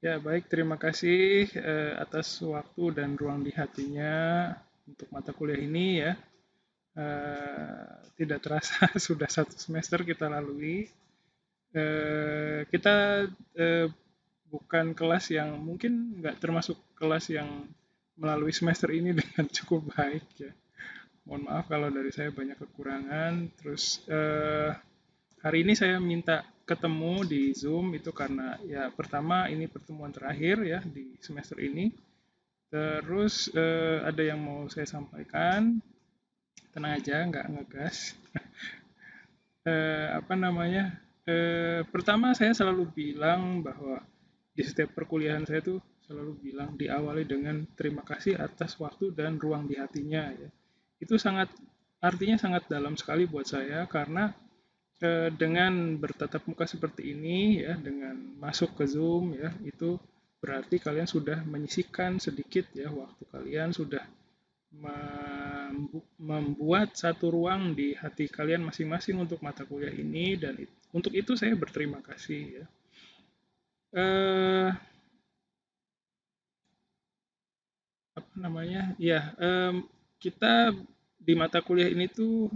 Ya, baik. Terima kasih atas waktu dan ruang di hatinya untuk mata kuliah ini ya. Tidak terasa sudah satu semester kita lalui. Kita eh, bukan kelas yang mungkin nggak termasuk kelas yang melalui semester ini dengan cukup baik ya. Mohon maaf kalau dari saya banyak kekurangan. Terus hari ini saya minta ketemu di Zoom itu karena ya pertama ini pertemuan terakhir ya di semester ini. Terus ada yang mau saya sampaikan, tenang aja, nggak ngegas. Apa namanya? Pertama saya selalu bilang bahwa di setiap perkuliahan saya tuh selalu bilang diawali dengan terima kasih atas waktu dan ruang di hatinya ya. Itu sangat artinya sangat dalam sekali buat saya karena dengan bertatap muka seperti ini ya, dengan masuk ke Zoom ya, itu berarti kalian sudah menyisihkan sedikit ya waktu kalian sudah membuat satu ruang di hati kalian masing-masing untuk mata kuliah ini dan untuk itu saya berterima kasih ya. Eh, Apa namanya? Ya, kita di mata kuliah ini tuh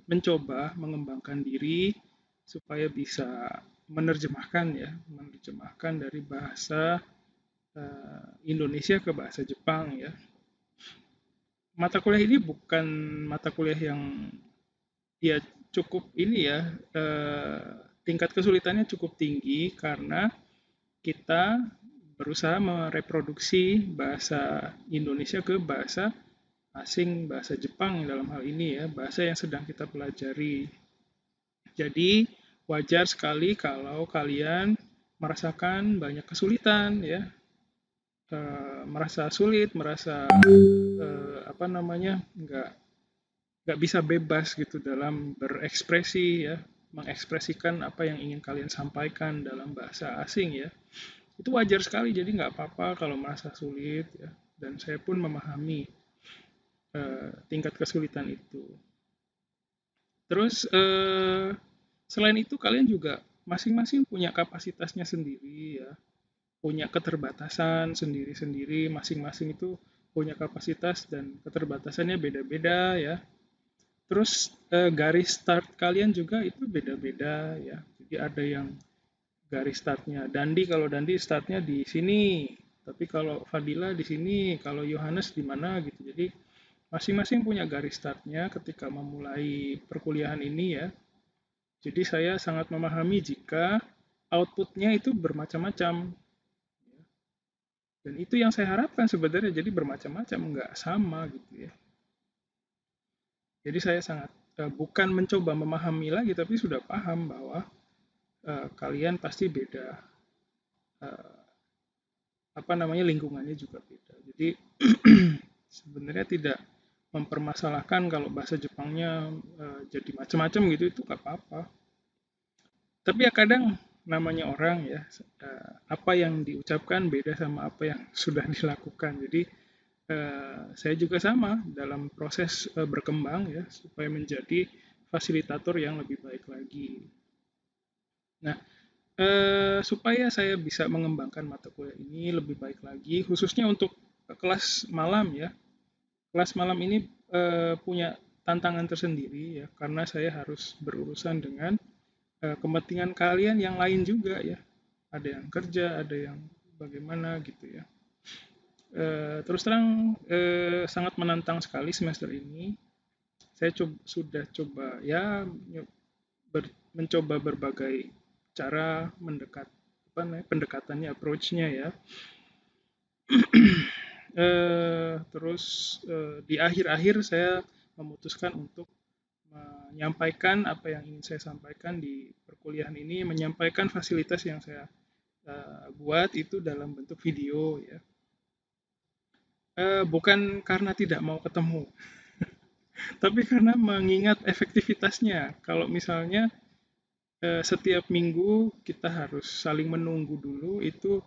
mencoba mengembangkan diri supaya bisa menerjemahkan dari bahasa Indonesia ke bahasa Jepang ya. Mata kuliah ini bukan mata kuliah yang ya cukup ini ya tingkat kesulitannya cukup tinggi karena kita berusaha mereproduksi bahasa Indonesia ke bahasa asing, bahasa Jepang dalam hal ini ya, bahasa yang sedang kita pelajari. Jadi wajar sekali kalau kalian merasakan banyak kesulitan ya, merasa sulit, merasa apa namanya nggak bisa bebas gitu dalam berekspresi ya, mengekspresikan apa yang ingin kalian sampaikan dalam bahasa asing ya. Itu wajar sekali, jadi nggak apa-apa kalau merasa sulit ya. Dan saya pun memahami tingkat kesulitan itu. Terus selain itu kalian juga masing-masing punya kapasitasnya sendiri ya, punya keterbatasan sendiri-sendiri, masing-masing itu punya kapasitas dan keterbatasannya beda-beda ya. Terus garis start kalian juga itu beda-beda ya. Jadi ada yang garis startnya Dandi, kalau Dandi startnya di sini, tapi kalau Fadila di sini, kalau Yohanes di mana gitu. Jadi masing-masing punya garis startnya ketika memulai perkuliahan ini ya. Jadi saya sangat memahami jika outputnya itu bermacam-macam. Dan itu yang saya harapkan sebenarnya, jadi bermacam-macam, nggak sama gitu ya. Jadi saya sangat bukan mencoba memahami lagi, tapi sudah paham bahwa kalian pasti beda, eh, apa namanya lingkungannya juga beda. Jadi sebenarnya tidak mempermasalahkan kalau bahasa Jepangnya jadi macam-macam gitu, itu nggak apa-apa. Tapi ya kadang namanya orang ya, apa yang diucapkan beda sama apa yang sudah dilakukan. Jadi saya juga sama dalam proses berkembang ya supaya menjadi fasilitator yang lebih baik lagi. Nah, supaya saya bisa mengembangkan mata kuliah ini lebih baik lagi, khususnya untuk kelas malam ya. Kelas malam ini punya tantangan tersendiri ya, karena saya harus berurusan dengan kepentingan kalian yang lain juga ya. Ada yang kerja, ada yang bagaimana gitu ya. Terus terang sangat menantang sekali semester ini. Saya sudah coba ya mencoba berbagai cara mendekat apa namanya pendekatannya approach-nya ya. Terus di akhir-akhir saya memutuskan untuk menyampaikan apa yang ingin saya sampaikan di perkuliahan ini, menyampaikan fasilitas yang saya buat itu dalam bentuk video ya. Bukan karena tidak mau ketemu, tapi karena mengingat efektivitasnya. Kalau misalnya setiap minggu kita harus saling menunggu dulu, itu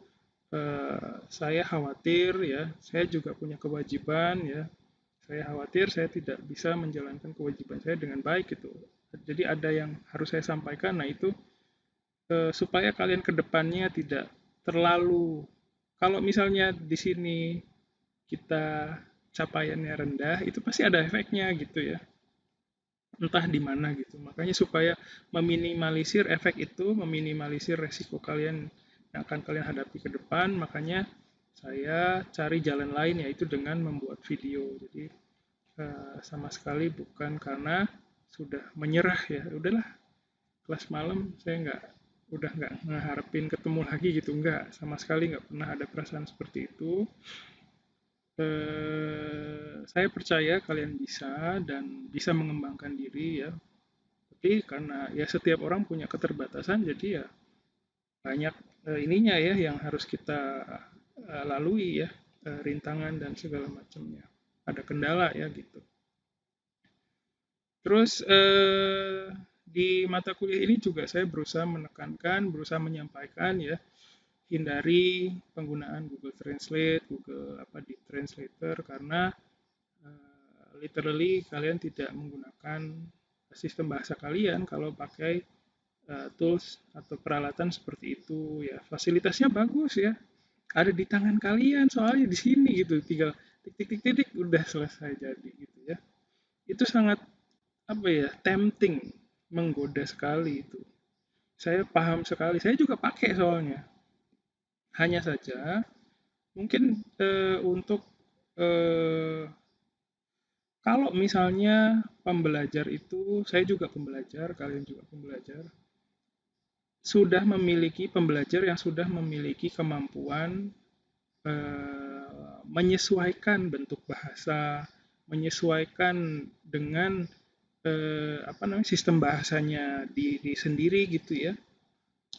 saya khawatir ya, saya juga punya kewajiban ya. Saya khawatir saya tidak bisa menjalankan kewajiban saya dengan baik gitu. Jadi ada yang harus saya sampaikan, nah itu supaya kalian ke depannya tidak terlalu, kalau misalnya di sini kita capaiannya rendah, itu pasti ada efeknya gitu ya, entah di mana gitu. Makanya supaya meminimalisir efek itu, meminimalisir resiko kalian yang akan kalian hadapi ke depan, makanya saya cari jalan lain, yaitu dengan membuat video. Jadi sama sekali bukan karena sudah menyerah ya, udahlah kelas malam saya udah nggak ngeharapin ketemu lagi gitu, nggak, sama sekali nggak pernah ada perasaan seperti itu. Saya percaya kalian bisa dan bisa mengembangkan diri ya. Tapi karena ya setiap orang punya keterbatasan, jadi ya banyak ininya ya yang harus kita lalui ya, rintangan dan segala macamnya. Ada kendala ya gitu. Terus di mata kuliah ini juga saya berusaha menekankan, berusaha menyampaikan ya, hindari penggunaan Google Translate, Google apa di Translator, karena literally kalian tidak menggunakan sistem bahasa kalian kalau pakai tools atau peralatan seperti itu ya. Fasilitasnya bagus ya, ada di tangan kalian soalnya di sini gitu, tinggal titik udah selesai jadi gitu ya. Itu sangat apa ya, tempting, menggoda sekali itu. Saya paham sekali, saya juga pakai soalnya. Hanya saja mungkin untuk eh, kalau misalnya pembelajar itu, saya juga pembelajar, kalian juga pembelajar, pembelajar yang sudah memiliki kemampuan menyesuaikan bentuk bahasa, menyesuaikan dengan apa namanya, sistem bahasanya di sendiri gitu ya.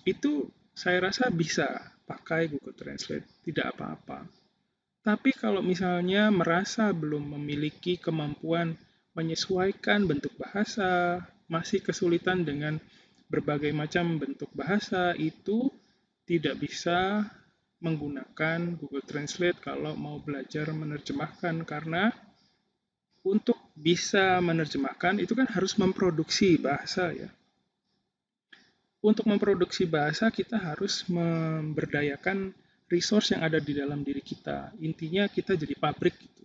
Itu saya rasa bisa pakai Google Translate, tidak apa-apa. Tapi kalau misalnya merasa belum memiliki kemampuan menyesuaikan bentuk bahasa, masih kesulitan dengan berbagai macam bentuk bahasa, itu tidak bisa menggunakan Google Translate kalau mau belajar menerjemahkan, karena untuk bisa menerjemahkan itu kan harus memproduksi bahasa ya. Untuk memproduksi bahasa kita harus memberdayakan resource yang ada di dalam diri kita. Intinya kita jadi pabrik gitu.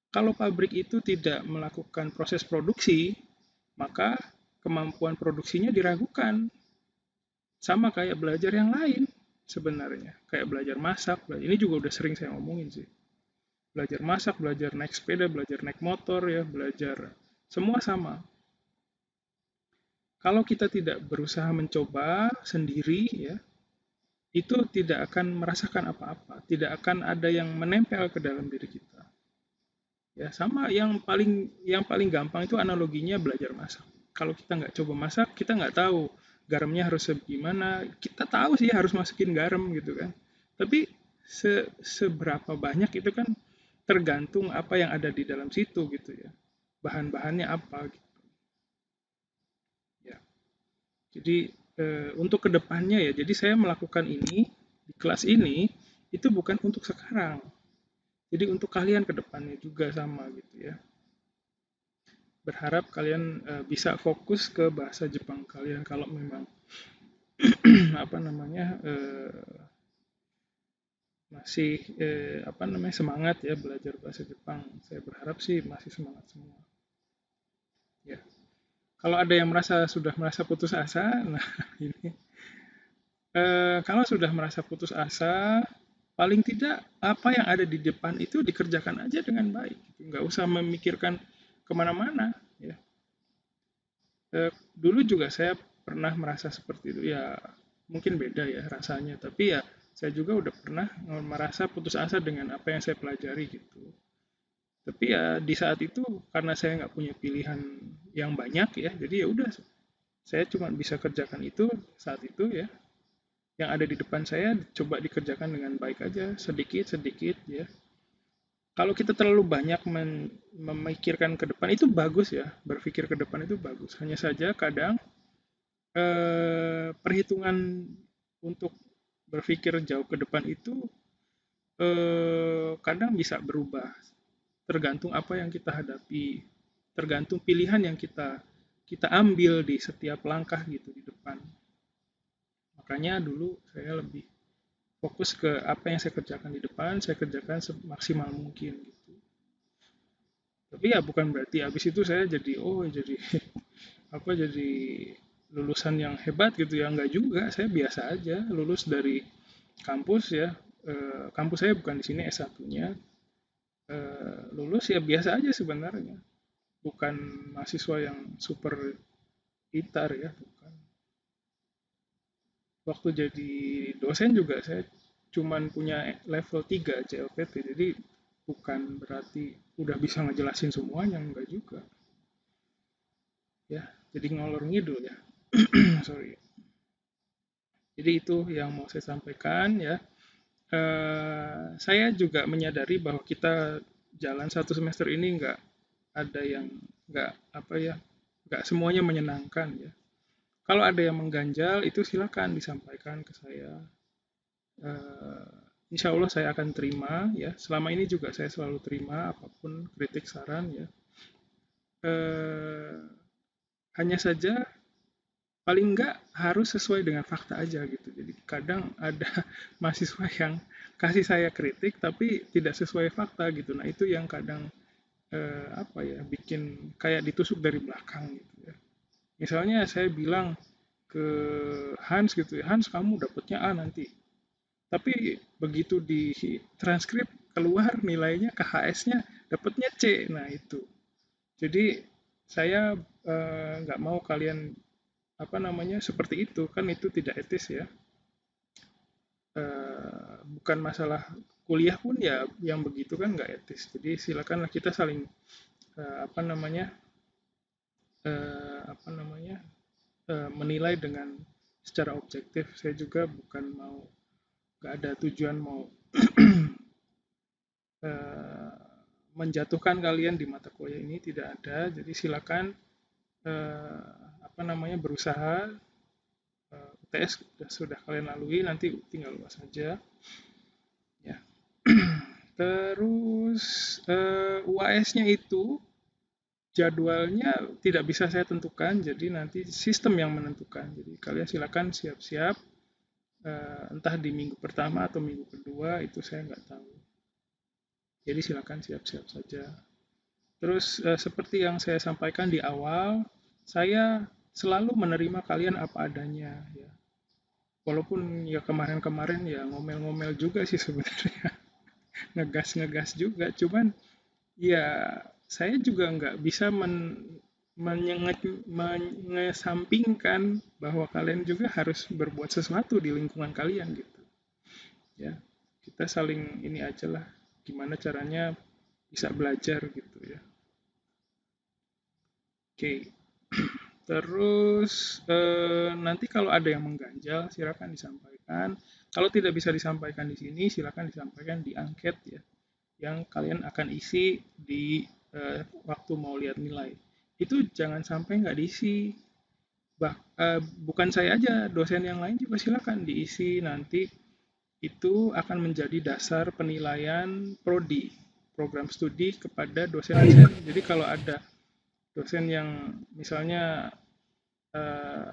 Kalau pabrik itu tidak melakukan proses produksi, maka kemampuan produksinya diragukan. Sama kayak belajar yang lain sebenarnya. Kayak belajar masak, ini juga udah sering saya ngomongin sih. Belajar masak, belajar naik sepeda, belajar naik motor ya, belajar semua sama. Kalau kita tidak berusaha mencoba sendiri ya, itu tidak akan merasakan apa-apa, tidak akan ada yang menempel ke dalam diri kita. Ya sama, yang paling gampang itu analoginya belajar masak. Kalau kita nggak coba masak, kita nggak tahu garamnya harus gimana. Kita tahu sih harus masukin garam gitu kan. Tapi seberapa banyak itu kan tergantung apa yang ada di dalam situ gitu ya. Bahan-bahannya apa gitu. Ya. Jadi untuk kedepannya ya, jadi saya melakukan ini di kelas ini itu bukan untuk sekarang. Jadi untuk kalian kedepannya juga sama gitu ya. Berharap kalian bisa fokus ke bahasa Jepang kalian kalau memang apa namanya masih apa namanya semangat ya belajar bahasa Jepang. Saya berharap sih masih semangat semua. Ya. Kalau ada yang sudah merasa putus asa, nah ini kalau sudah merasa putus asa, paling tidak apa yang ada di depan itu dikerjakan aja dengan baik. Nggak usah memikirkan kemana-mana. Ya. Dulu juga saya pernah merasa seperti itu. Ya mungkin beda ya rasanya. Tapi ya saya juga udah pernah merasa putus asa dengan apa yang saya pelajari gitu. Tapi ya di saat itu karena saya nggak punya pilihan yang banyak ya, jadi ya udah saya cuma bisa kerjakan itu saat itu ya, yang ada di depan saya coba dikerjakan dengan baik aja, sedikit-sedikit ya. Kalau kita terlalu banyak memikirkan ke depan itu bagus ya, berpikir ke depan itu bagus. Hanya saja kadang perhitungan untuk berpikir jauh ke depan itu kadang bisa berubah, tergantung apa yang kita hadapi, tergantung pilihan yang kita ambil di setiap langkah gitu di depan. Makanya dulu saya lebih fokus ke apa yang saya kerjakan di depan, saya kerjakan semaksimal mungkin gitu. Tapi ya bukan berarti habis itu saya jadi jadi apa jadi lulusan yang hebat gitu ya, enggak juga, saya biasa aja lulus dari kampus ya. Kampus saya bukan di sini S1-nya. Lulus ya biasa aja sebenarnya, bukan mahasiswa yang super pintar ya, bukan. Waktu jadi dosen juga saya cuman punya level 3 CLPT, jadi bukan berarti udah bisa ngejelasin semuanya, enggak juga ya. Jadi ngolor ngidul ya. Sorry. Jadi itu yang mau saya sampaikan ya. Saya juga menyadari bahwa kita jalan satu semester ini nggak ada yang nggak apa ya, nggak semuanya menyenangkan ya. Kalau ada yang mengganjal itu silakan disampaikan ke saya. Eh, Insya Allah saya akan terima ya. Selama ini juga saya selalu terima apapun kritik saran ya. Eh, Hanya saja paling enggak harus sesuai dengan fakta aja gitu. Jadi kadang ada mahasiswa yang kasih saya kritik tapi tidak sesuai fakta gitu. Nah itu yang kadang apa ya, bikin kayak ditusuk dari belakang gitu ya. Misalnya saya bilang ke Hans gitu ya, Hans kamu dapatnya A nanti. Tapi begitu di transkrip keluar nilainya KHS-nya dapatnya C. Nah itu. Jadi saya nggak mau kalian apa namanya seperti itu, kan itu tidak etis ya. Bukan masalah kuliah pun ya yang begitu kan nggak etis. Jadi silakanlah kita saling apa namanya apa namanya menilai dengan secara objektif. Saya juga bukan mau, nggak ada tujuan mau eh, menjatuhkan kalian di mata kuliah ini, tidak ada. Jadi silakan eh, apa namanya berusaha. UTS sudah kalian lalui, nanti tinggal luas saja ya. Terus UAS-nya itu jadwalnya tidak bisa saya tentukan, jadi nanti sistem yang menentukan. Jadi kalian silakan siap-siap, entah di minggu pertama atau minggu kedua itu saya nggak tahu. Jadi silakan siap-siap saja. Terus seperti yang saya sampaikan di awal, saya selalu menerima kalian apa adanya ya. Walaupun ya kemarin-kemarin ya ngomel-ngomel juga sih sebenarnya, ngegas-ngegas juga. Cuman ya saya juga nggak bisa mengesampingkan bahwa kalian juga harus berbuat sesuatu di lingkungan kalian gitu ya. Kita saling ini aja lah, gimana caranya bisa belajar gitu ya. Oke. Terus nanti kalau ada yang mengganjal silakan disampaikan. Kalau tidak bisa disampaikan di sini silakan disampaikan di angket ya, yang kalian akan isi di waktu mau lihat nilai. Itu jangan sampai nggak diisi. Bukan saya aja, dosen yang lain juga silakan diisi nanti. Itu akan menjadi dasar penilaian prodi, program studi kepada dosen-dosen. Jadi kalau ada dosen yang misalnya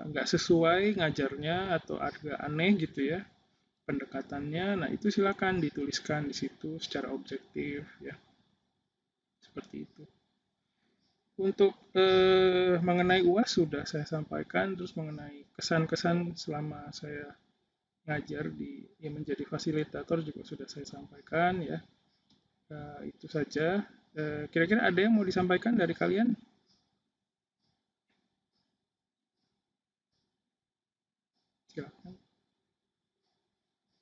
nggak sesuai ngajarnya atau agak aneh gitu ya pendekatannya, nah itu silakan dituliskan di situ secara objektif ya, seperti itu. Untuk mengenai UAS sudah saya sampaikan, terus mengenai kesan-kesan selama saya ngajar di ya, menjadi fasilitator juga sudah saya sampaikan ya. Itu saja. Kira-kira ada yang mau disampaikan dari kalian? Silakan,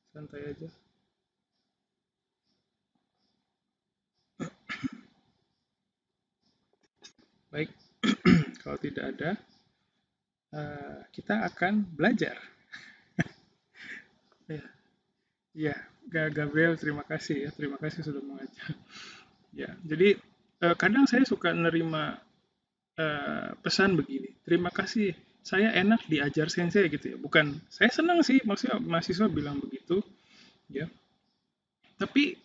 santai aja. Baik, kalau tidak ada, kita akan belajar. Ya, ya, Gabriel, terima kasih ya, terima kasih sudah mengajar. Ya, jadi kadang saya suka nerima pesan begini, terima kasih, saya enak diajar sensei gitu ya. Bukan, saya senang sih, maksudnya mahasiswa bilang begitu, ya. Tapi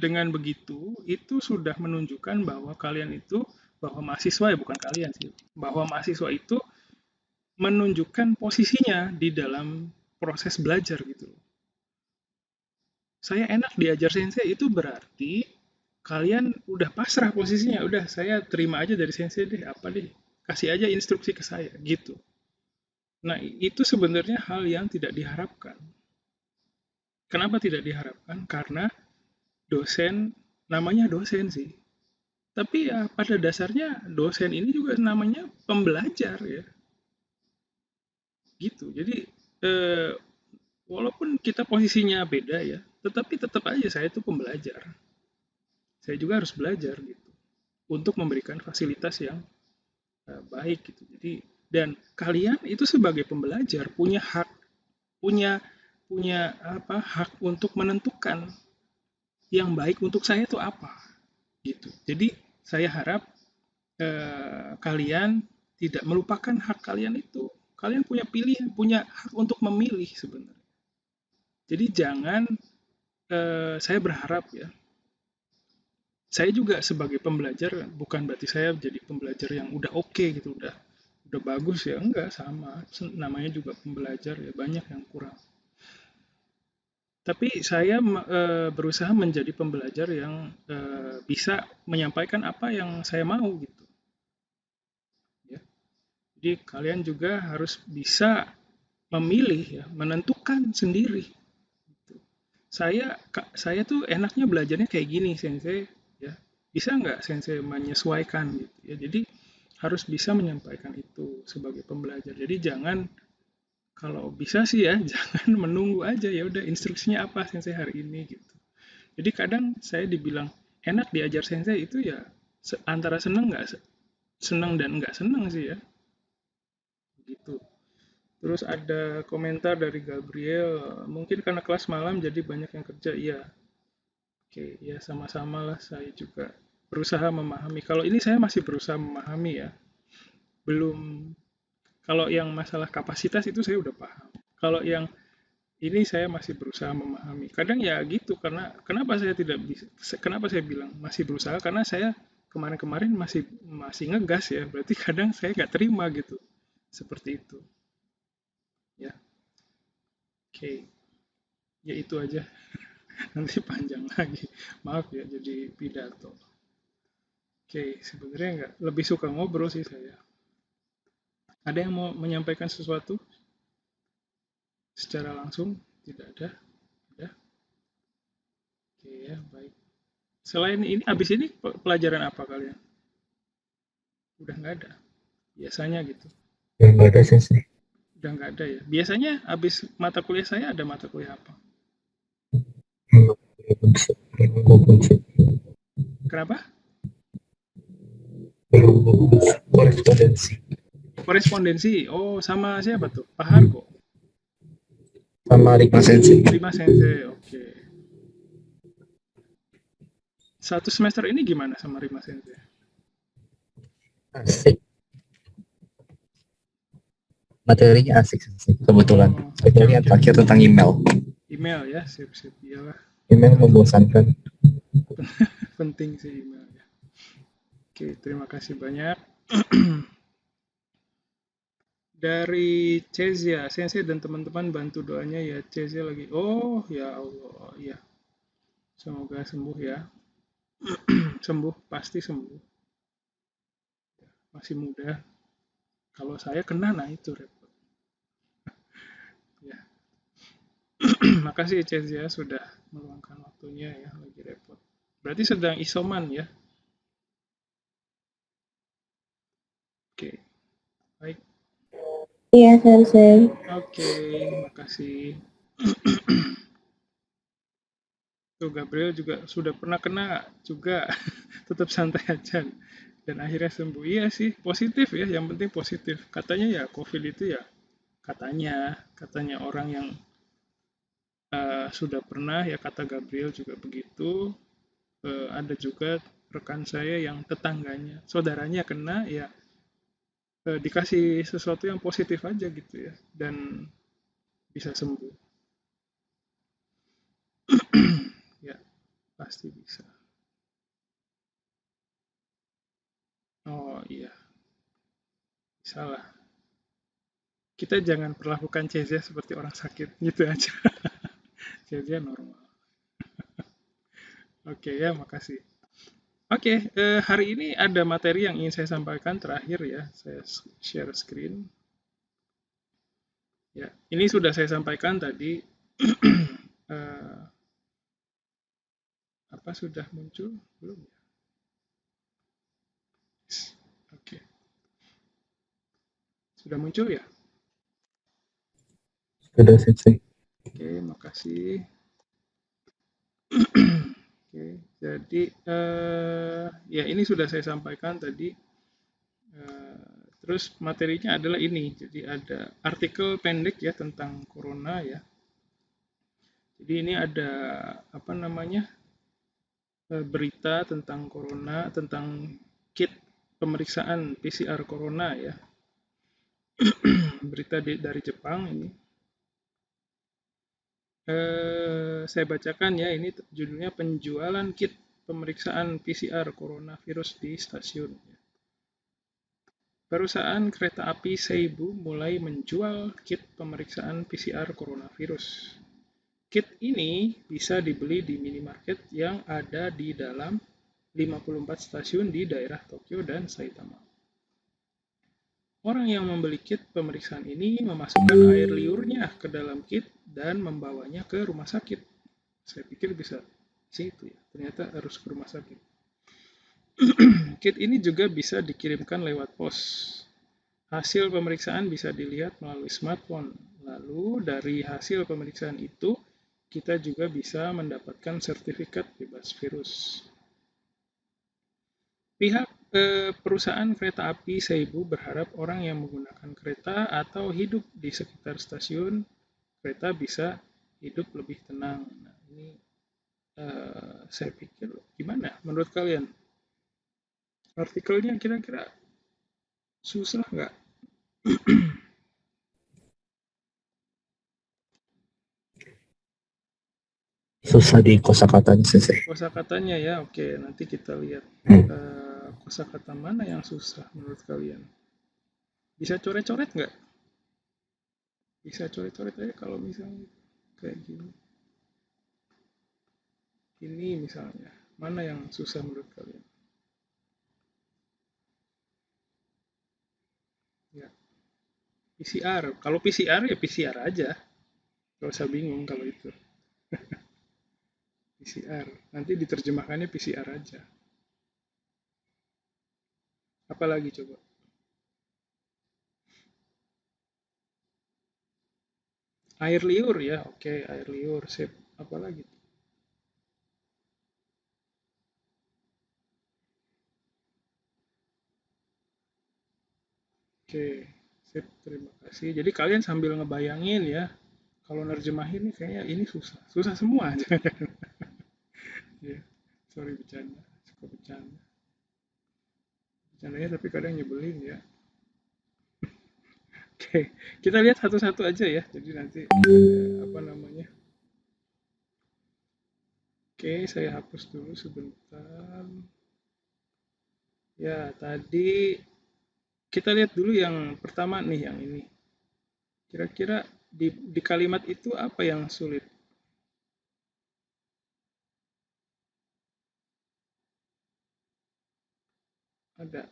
dengan begitu, itu sudah menunjukkan bahwa kalian itu, bahwa mahasiswa ya bukan kalian sih, bahwa mahasiswa itu menunjukkan posisinya di dalam proses belajar gitu. saya enak diajar sensei itu berarti kalian udah pasrah posisinya, udah saya terima aja dari sensei deh, apa deh, kasih aja instruksi ke saya gitu. Nah, itu sebenarnya hal yang tidak diharapkan. Kenapa tidak diharapkan? Karena dosen, namanya dosen sih. Tapi ya pada dasarnya dosen ini juga namanya pembelajar ya, gitu. Jadi eh, walaupun kita posisinya beda ya, tetapi tetap aja saya itu pembelajar. Saya juga harus belajar gitu untuk memberikan fasilitas yang baik gitu. Jadi dan kalian itu sebagai pembelajar punya hak, punya punya apa hak untuk menentukan yang baik untuk saya itu apa gitu. Jadi saya harap kalian tidak melupakan hak kalian itu. Kalian punya pilihan, punya hak untuk memilih sebenarnya. Jadi jangan saya berharap ya. Saya juga sebagai pembelajar bukan berarti saya jadi pembelajar yang udah oke gitu, udah bagus ya, enggak sama. Namanya juga pembelajar ya, banyak yang kurang. Tapi saya berusaha menjadi pembelajar yang bisa menyampaikan apa yang saya mau gitu ya. Jadi kalian juga harus bisa memilih ya, menentukan sendiri. Saya tuh enaknya belajarnya kayak gini, sensei ya. Bisa nggak sensei menyesuaikan gitu ya. Jadi harus bisa menyampaikan itu sebagai pembelajar. Jadi jangan kalau bisa sih ya jangan menunggu aja ya udah instruksinya apa sensei hari ini gitu. Jadi kadang saya dibilang enak diajar sensei itu ya antara seneng nggak seneng dan nggak seneng sih ya gitu. Terus ada komentar dari Gabriel, mungkin karena kelas malam jadi banyak yang kerja. Iya, oke, ya sama-sama lah. Saya juga berusaha memahami. Kalau ini saya masih berusaha memahami ya. Belum, kalau yang masalah kapasitas itu saya udah paham. Kalau yang ini saya masih berusaha memahami. Kadang ya gitu, karena kenapa saya tidak bisa, kenapa saya bilang masih berusaha, karena saya kemarin-kemarin masih masih ngegas ya. Berarti kadang saya nggak terima gitu. Seperti itu. Ya, oke. Ya itu aja. Nanti panjang lagi. Maaf ya jadi pidato. Oke, sebenarnya nggak lebih suka ngobrol sih saya. Ada yang mau menyampaikan sesuatu secara langsung? Tidak ada. Ya, oke ya, baik. Selain ini, habis ini pelajaran apa kalian? Udah nggak ada. Biasanya gitu. Nggak ada sensei. Udah nggak ada ya. Biasanya habis mata kuliah saya ada mata kuliah apa? Kenapa? Korespondensi Korespondensi. Oh, sama siapa tuh? Pak Hargo. sama Rikma sensei. Rima Sensei. Oke. Satu semester ini gimana sama Rima Sensei? Asik, materinya asik sensei. Kebetulan Oh, oke kecuali yang oke. terakhir tentang email. Email ya, sip sip. Iyalah, Email email tuh membosankan. penting sih email ya. Oke, terima kasih banyak. Dari Cezia, Sensei dan teman-teman bantu doanya ya. Cezia lagi. Oh, ya Allah. Ya, semoga sembuh ya. Sembuh, pasti sembuh. Masih muda. Kalau saya kena, nah itu repot. Ya, makasih Cezia sudah meluangkan waktunya ya. Lagi repot. Berarti sedang isoman ya. Oke, baik. Iya, Sensei. Oke, makasih. Tuh Gabriel juga sudah pernah kena juga, tetap santai aja dan akhirnya sembuh. Iya sih, positif ya, yang penting positif. Katanya ya COVID itu ya katanya orang yang sudah pernah ya kata Gabriel juga begitu. Ada juga rekan saya yang tetangganya, saudaranya kena ya dikasih sesuatu yang positif aja gitu ya dan bisa sembuh. Ya, pasti bisa. Oh iya, salah. Kita jangan perlakukan CZ seperti orang sakit gitu aja. CZ normal. Oke ya, makasih. Oke, hari ini ada materi yang ingin saya sampaikan terakhir ya. Saya share screen. Ya, ini sudah saya sampaikan tadi. Eh, apa sudah muncul? Belum ya? Oke, sudah muncul ya? Sudah Sensei. Oke, makasih. Oke, jadi ya ini sudah saya sampaikan tadi. Terus materinya adalah ini. Jadi ada artikel pendek ya tentang corona ya. Jadi ini ada apa namanya berita tentang corona, tentang kit pemeriksaan PCR corona ya. Berita dari Jepang ini. Saya bacakan ya, ini judulnya penjualan kit pemeriksaan PCR coronavirus di stasiun. Perusahaan kereta api Seibu mulai menjual kit pemeriksaan PCR coronavirus. Kit ini bisa dibeli di minimarket yang ada di dalam 54 stasiun di daerah Tokyo dan Saitama. Orang yang membeli kit pemeriksaan ini memasukkan air liurnya ke dalam kit dan membawanya ke rumah sakit. Saya pikir bisa situ ya, ternyata harus ke rumah sakit. Kit ini juga bisa dikirimkan lewat pos. Hasil pemeriksaan bisa dilihat melalui smartphone. Lalu dari hasil pemeriksaan itu, kita juga bisa mendapatkan sertifikat bebas virus. Pihak perusahaan kereta api Seibu berharap orang yang menggunakan kereta atau hidup di sekitar stasiun kereta bisa hidup lebih tenang. Nah, ini saya pikir gimana menurut kalian? Artikelnya kira-kira susah nggak? Susah di kosakatanya Sensei. Kosakatanya ya, oke. Nanti kita lihat Hmm. kosakata mana yang susah menurut kalian. Bisa coret-coret nggak? Bisa coret-coret aja kalau misalnya kayak gini. Ini misalnya, mana yang susah menurut kalian? Ya, PCR. Kalau PCR ya PCR aja. Gak usah bingung kalau itu. PCR. Nanti diterjemahkannya PCR aja. Apalagi coba? Air liur ya, oke, air liur. Sip. Apalagi? Oke, sip. Terima kasih. Jadi kalian sambil ngebayangin ya, kalau nerjemahin nih kayaknya ini susah. Susah semua. Ya, sorry bercanda. Suka bercanda. Bercandanya tapi kadang nyebelin ya. Oke, kita lihat satu-satu aja ya. Jadi nanti apa namanya? Oke, saya hapus dulu sebentar. Ya, tadi kita lihat dulu yang pertama nih, yang ini. Kira-kira di kalimat itu apa yang sulit? Ada.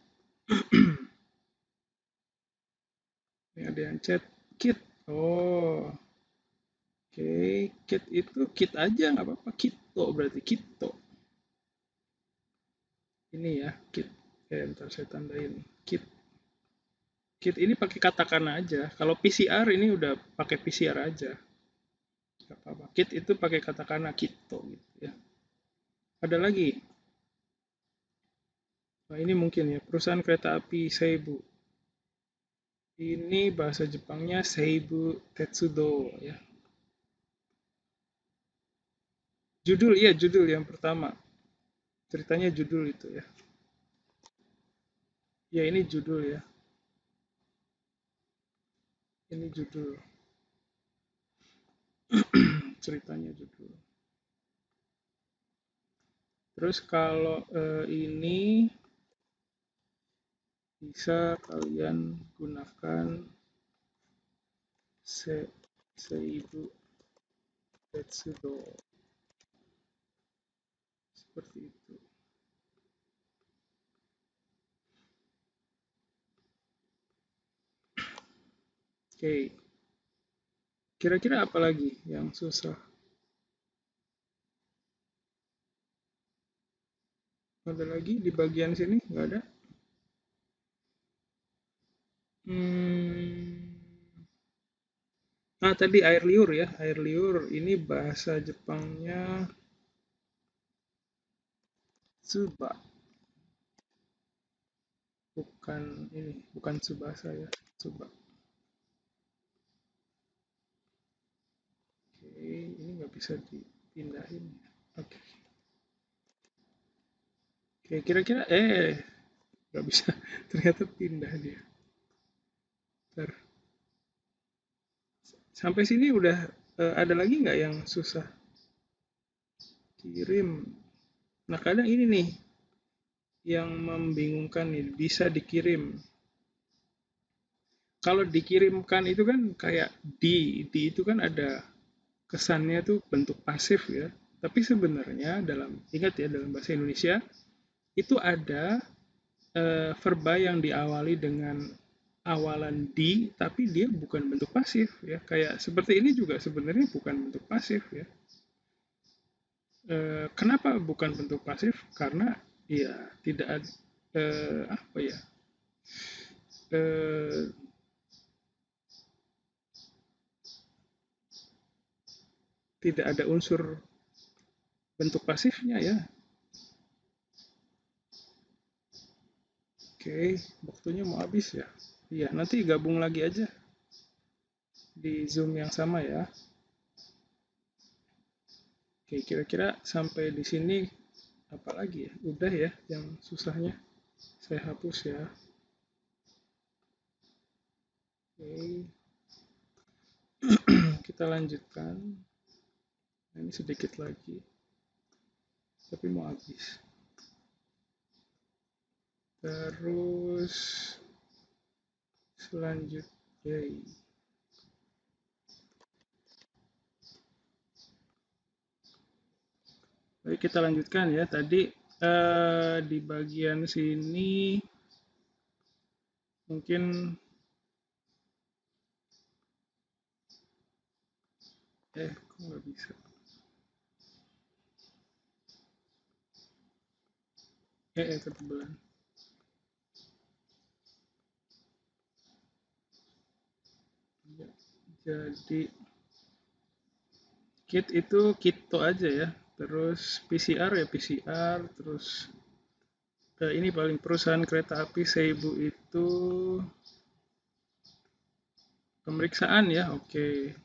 Ini ada yang chat kit. Oh, oke. Kit itu kit aja nggak apa-apa. Kito berarti kito. Ini ya, kit. Ntar saya tandain. Kit. Kit ini pakai katakana aja. Kalau PCR ini udah pakai PCR aja. Gak apa-apa. Kit itu pakai katakana kito gitu ya. Ada lagi. Nah, ini mungkin ya, perusahaan kereta api Seibu. Ini bahasa Jepangnya Seibu Tetsudo ya. Judul, iya judul yang pertama. Ceritanya judul itu ya. Ya ini judul ya. Ini judul. Ceritanya judul. Terus kalau ini bisa kalian gunakan Seibu Tetsudo. seperti itu. Oke, kira-kira apa lagi yang susah? Ada lagi di bagian sini? Nggak ada? Nah, tadi air liur ya. Air liur ini bahasa Jepangnya tsuba. Bukan ini, bukan tsubasa ya. Tsuba. Oke, ini nggak bisa dipindahin. Oke. Oke, kira-kira nggak bisa. Ternyata pindah dia. Bentar. Sampai sini udah ada lagi nggak yang susah? Kirim. Nah, kadang ini nih yang membingungkan nih, bisa dikirim. Kalau dikirimkan itu kan kayak di itu kan ada kesannya tuh bentuk pasif ya. Tapi sebenarnya ingat ya dalam bahasa Indonesia itu ada verba yang diawali dengan awalan di, tapi dia bukan bentuk pasif ya. Kayak seperti ini juga sebenarnya bukan bentuk pasif ya. Kenapa bukan bentuk pasif? Karena ya tidak ada apa ya? Eh, tidak ada unsur bentuk pasifnya ya. Oke, waktunya mau habis ya. Iya, nanti gabung lagi aja di Zoom yang sama ya. Oke, kira-kira sampai di sini apa lagi ya? Udah ya yang susahnya. Saya hapus ya. Oke, kita lanjutkan. Nah, ini sedikit lagi. Tapi mau habis. Terus selanjutnya baik, kita lanjutkan ya. Tadi di bagian sini mungkin kok nggak bisa? Ketebalan. Ya, jadi kit itu kito aja ya. Terus PCR ya PCR. Terus ini paling perusahaan kereta api Seibu itu pemeriksaan ya. Oke.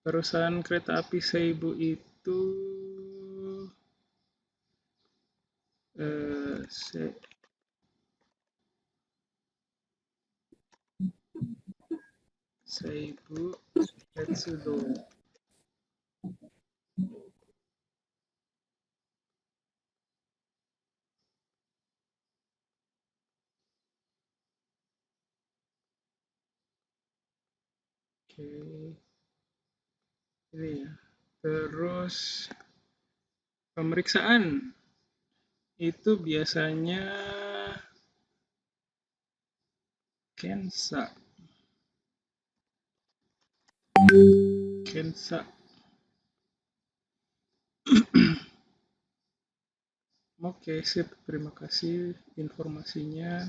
Perusahaan kereta api Seibu itu Seibu Tetsudo. Oke. Ini ya. Terus pemeriksaan itu biasanya Kensa. Oke, sip. Terima kasih informasinya.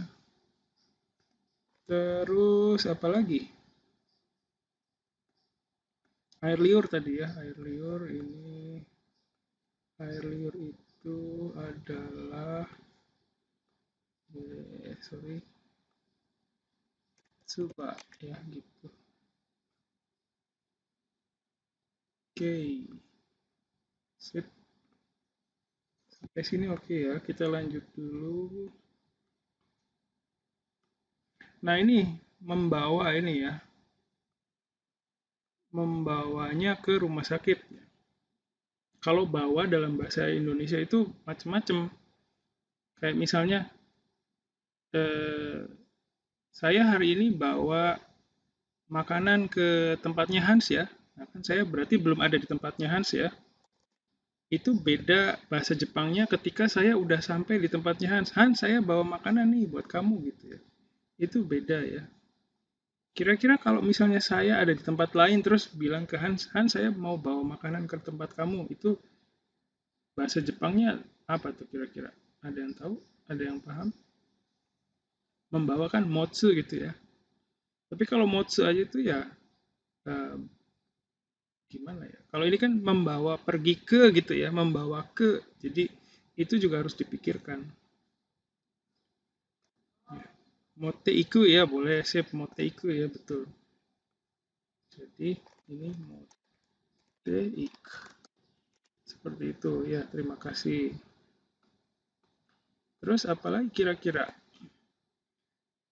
Terus apa lagi? Air liur tadi ya. Air liur itu adalah tsuba ya gitu. Oke. Sip. Sampai sini oke ya. Kita lanjut dulu. Nah, ini membawanya ke rumah sakit. Kalau bawa dalam bahasa Indonesia itu macam-macam. Kayak misalnya saya hari ini bawa makanan ke tempatnya Hans ya. Nah, kan saya berarti belum ada di tempatnya Hans ya. itu beda bahasa Jepangnya ketika saya udah sampai di tempatnya Hans. Hans, saya bawa makanan nih buat kamu gitu ya. Itu beda ya. Kira-kira kalau misalnya saya ada di tempat lain terus bilang ke Hans, Hans saya mau bawa makanan ke tempat kamu, itu bahasa Jepangnya apa tuh kira-kira? Ada yang tahu? Ada yang paham? Membawa kan motsu gitu ya. Tapi kalau motsu aja itu ya eh, gimana ya? Kalau ini kan membawa pergi ke gitu ya, membawa ke. Jadi itu juga harus dipikirkan. Ya. Mote iku ya boleh, sip mote iku ya betul. Jadi ini mote iku. Seperti itu ya, terima kasih. Terus apalagi kira-kira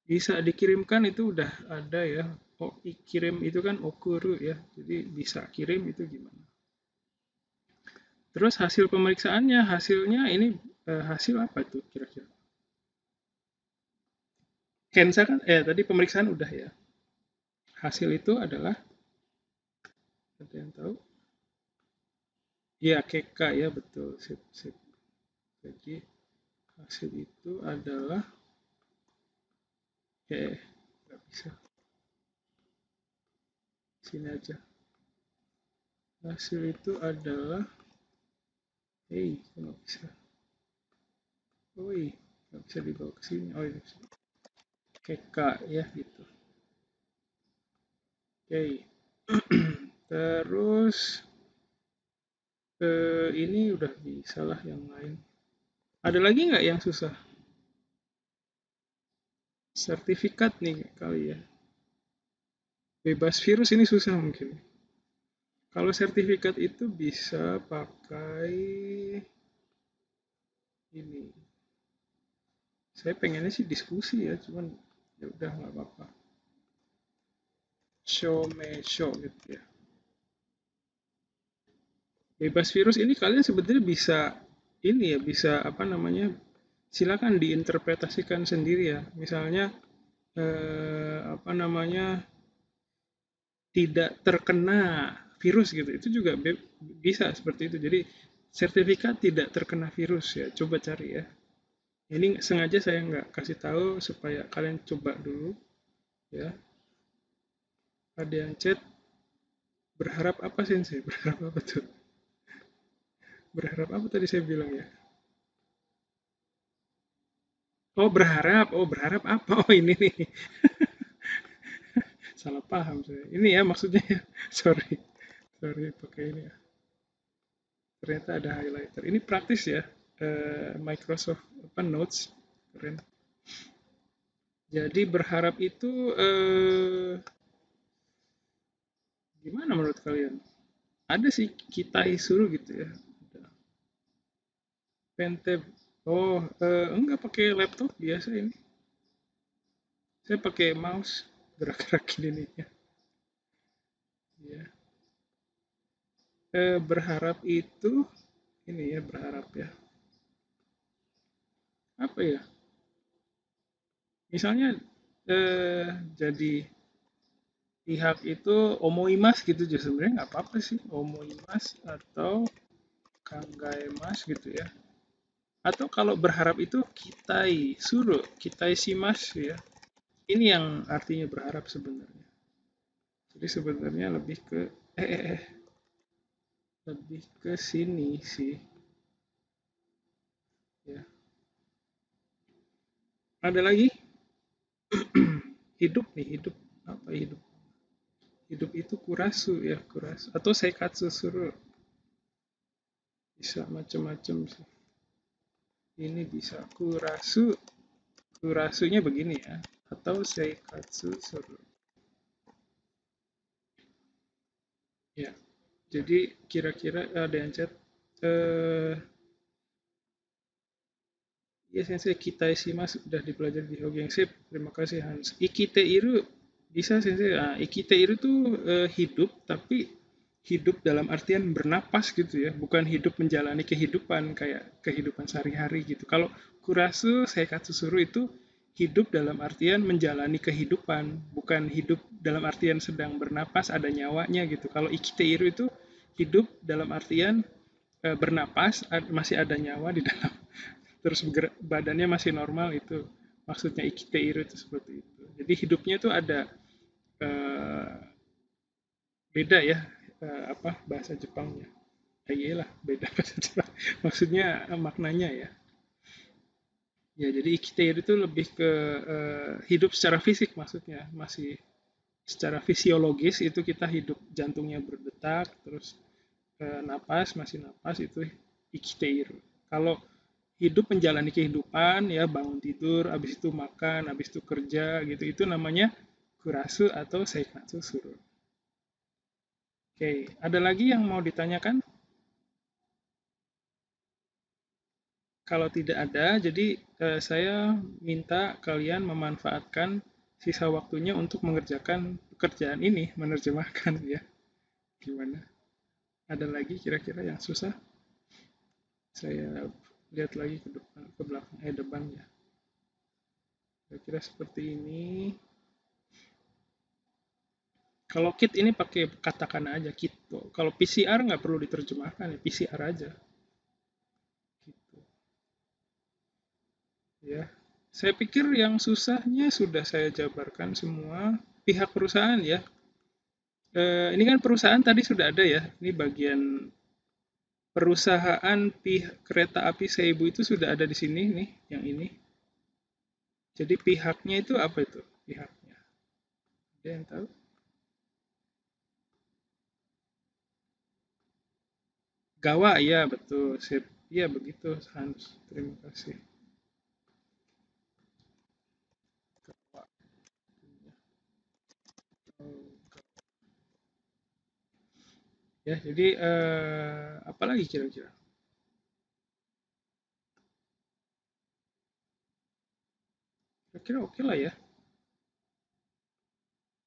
bisa dikirimkan itu udah ada ya. Oh, kirim itu kan okuru ya. Jadi bisa kirim itu gimana? Terus hasil pemeriksaannya, hasilnya ini hasil apa itu kira-kira? Kensa kan, tadi pemeriksaan udah ya. Hasil itu adalah, ada yang tahu? Ya, KK ya betul. Sip, sip. Jadi hasil itu adalah, nggak bisa. Sini aja. Hasil itu adalah, nggak bisa. Nggak bisa dibawa ke sini. Oh, ini bisa. KK ya gitu. Oke. Terus ini udah bisa lah yang lain. Ada lagi nggak yang susah? Sertifikat nih kali ya. Bebas virus ini susah mungkin. Kalau sertifikat itu bisa pakai ini. Saya pengennya sih diskusi ya, cuman ya udah nggak apa-apa. Show me show gitu ya. Bebas virus ini kalian sebetulnya bisa ini ya, bisa apa namanya? Silakan diinterpretasikan sendiri ya. Misalnya apa namanya? Tidak terkena virus gitu. Itu juga bisa seperti itu. Jadi sertifikat tidak terkena virus ya. Coba cari ya. Ini sengaja saya nggak kasih tahu supaya kalian coba dulu ya. Ada yang chat berharap apa sensei? Berharap apa tuh? Berharap apa tadi saya bilang ya? Oh berharap apa? Oh ini nih. Salah paham saya. Ini ya maksudnya ya. Sorry. Sorry pakai ini ya. Ternyata ada highlighter. Ini praktis ya. Microsoft Notes. Keren. Jadi berharap itu gimana menurut kalian? Ada sih kita suruh gitu ya. Pentep. Oh, enggak pakai laptop biasa ini. Saya pakai mouse gerak-gerakin ini ya. Ya. Berharap itu ini ya berharap ya. Apa ya? Misalnya jadi pihak itu omoimas gitu aja sebenarnya nggak apa-apa sih omoimas atau kangaimas gitu ya. Atau kalau berharap itu kitai suruh, kitai simas ya. Ini yang artinya berharap sebenarnya. Jadi sebenarnya lebih ke lebih ke sini sih. Ya. Ada lagi? Hidup nih, hidup apa hidup? Hidup itu kurasu ya, kurasu atau seikatsu suru. Bisa macam-macam sih. Ini bisa kurasu. Kurasunya begini ya, atau seikatsu suru. Ya. Jadi kira-kira ada yang chat ya sensei kita mas sudah dipelajari di Hogeng Sip. Terima kasih Hans. Ikite iru bisa sensei. Nah, ikite iru tuh hidup tapi hidup dalam artian bernapas gitu ya, bukan hidup menjalani kehidupan kayak kehidupan sehari-hari gitu. Kalau kurasu seikatsu suru itu hidup dalam artian menjalani kehidupan, bukan hidup dalam artian sedang bernapas ada nyawanya gitu. Kalau ikite iru itu hidup dalam artian bernapas, masih ada nyawa di dalam, terus badannya masih normal, itu maksudnya ikiteiru itu seperti itu. Jadi hidupnya itu ada eh, beda ya, apa bahasa Jepangnya. Iyalah beda bahasa Jepang. Maksudnya maknanya ya. Ya, jadi ikiteiru itu lebih ke hidup secara fisik maksudnya, masih secara fisiologis itu kita hidup, jantungnya berdetak, terus napas, masih napas, itu ikiteiru. Kalau hidup menjalani kehidupan ya, bangun tidur, habis itu makan, habis itu kerja gitu, itu namanya kurasu atau seikatsu suru. Oke, ada lagi yang mau ditanyakan? Kalau tidak ada, jadi saya minta kalian memanfaatkan sisa waktunya untuk mengerjakan pekerjaan ini, menerjemahkan ya. Gimana? Ada lagi kira-kira yang susah? Saya lihat lagi ke depan, ke belakang, depan ya. Kira-kira seperti ini. Kalau kit ini pakai katakan aja kit. Kalau PCR nggak perlu diterjemahkan ya, PCR aja. Gitu. Ya, saya pikir yang susahnya sudah saya jabarkan semua. Pihak perusahaan ya. Ini kan perusahaan tadi sudah ada ya. Ini bagian perusahaan pihak kereta api Seibu itu sudah ada di sini nih, yang ini. Jadi pihaknya itu apa itu? Pihaknya. Ada yang tahu? Gawa, iya betul. Sip. Iya begitu, Hans. Terima kasih. Gawa. Ya, jadi apa lagi kira-kira? Kira-kira oke lah ya.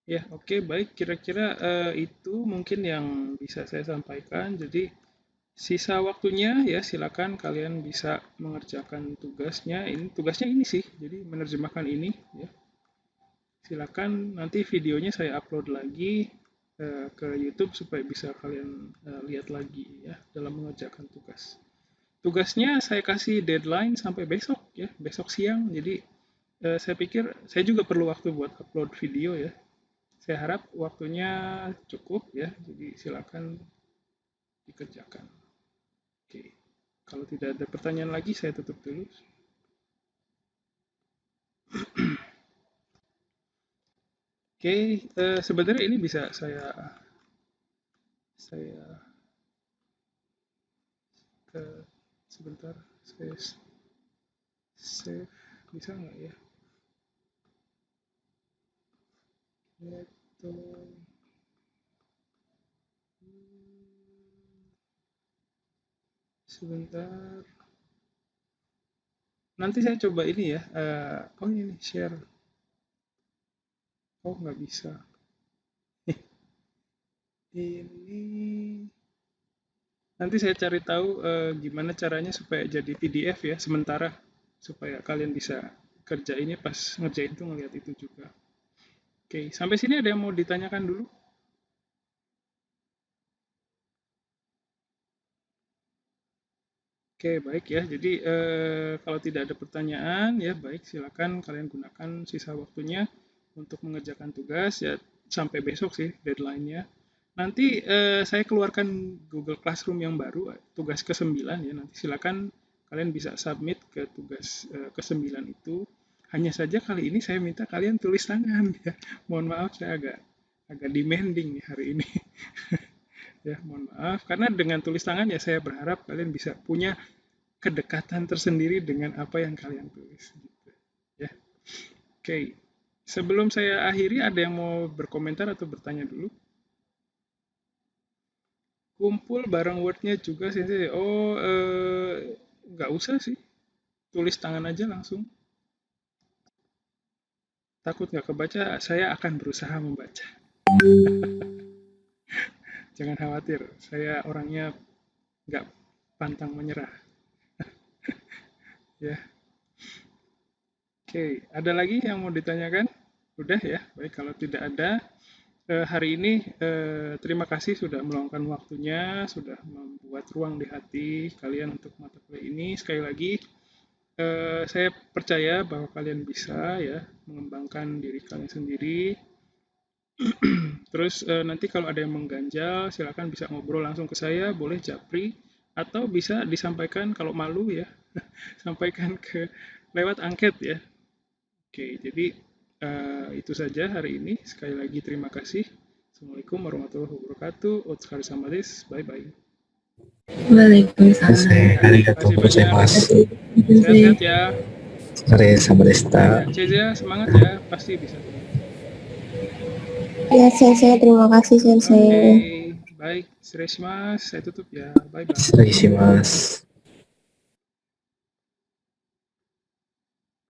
Ya, oke, baik. Kira-kira itu mungkin yang bisa saya sampaikan. Jadi, sisa waktunya ya silakan kalian bisa mengerjakan tugasnya. Ini tugasnya ini sih. Jadi, menerjemahkan ini ya. Silakan nanti videonya saya upload lagi ke YouTube supaya bisa kalian lihat lagi ya dalam mengerjakan tugas. Tugasnya saya kasih deadline sampai besok ya, besok siang. Jadi, saya pikir saya juga perlu waktu buat upload video ya. Saya harap waktunya cukup ya, jadi silakan dikerjakan. Oke, kalau tidak ada pertanyaan lagi, saya tutup dulu. Oke, sebenarnya ini bisa saya sebentar, saya save, bisa nggak ya? Itu sebentar. Nanti saya coba ini ya. Oh ini share. Oh nggak bisa. Ini nanti saya cari tahu gimana caranya supaya jadi PDF ya sementara, supaya kalian bisa kerja ini pas ngerjain tuh ngeliat itu juga. Oke, sampai sini ada yang mau ditanyakan dulu? Oke, baik ya. Jadi kalau tidak ada pertanyaan ya baik, silakan kalian gunakan sisa waktunya untuk mengerjakan tugas ya, sampai besok sih deadline-nya. Nanti saya keluarkan Google Classroom yang baru, tugas ke-9 ya. Nanti silakan kalian bisa submit ke tugas ke-9 itu. Hanya saja kali ini saya minta kalian tulis tangan ya. Mohon maaf saya agak demanding nih hari ini. Ya, mohon maaf karena dengan tulis tangan ya saya berharap kalian bisa punya kedekatan tersendiri dengan apa yang kalian tulis gitu. Ya. Oke. Sebelum saya akhiri, ada yang mau berkomentar atau bertanya dulu? Kumpul bareng Word-nya juga sih. Oh, nggak usah sih. Tulis tangan aja langsung. Takut nggak kebaca, saya akan berusaha membaca. Jangan khawatir, saya orangnya nggak pantang menyerah. Ya, oke. Ada lagi yang mau ditanyakan? Udah ya, baik kalau tidak ada. hari ini terima kasih sudah meluangkan waktunya, sudah membuat ruang di hati kalian untuk mata kuliah ini. Sekali lagi, saya percaya bahwa kalian bisa ya mengembangkan diri kalian sendiri. Terus nanti kalau ada yang mengganjal, silakan bisa ngobrol langsung ke saya, boleh japri, atau bisa disampaikan kalau malu ya, sampaikan ke lewat angket ya. Oke, jadi itu saja hari ini. Sekali lagi terima kasih. Assalamualaikum warahmatullahi wabarakatuh. Otsukare sama desu. Bye bye. Waalaikumsalam. 先生、ありがとうございます。 Sehat-sehat ya. お疲れ様でした。 Ceza semangat ya, pasti bisa. Ya, sensei. Terima kasih, Oke, sensei. baik. Shirei shimasu. Saya tutup ya. Bye bye. 失礼します。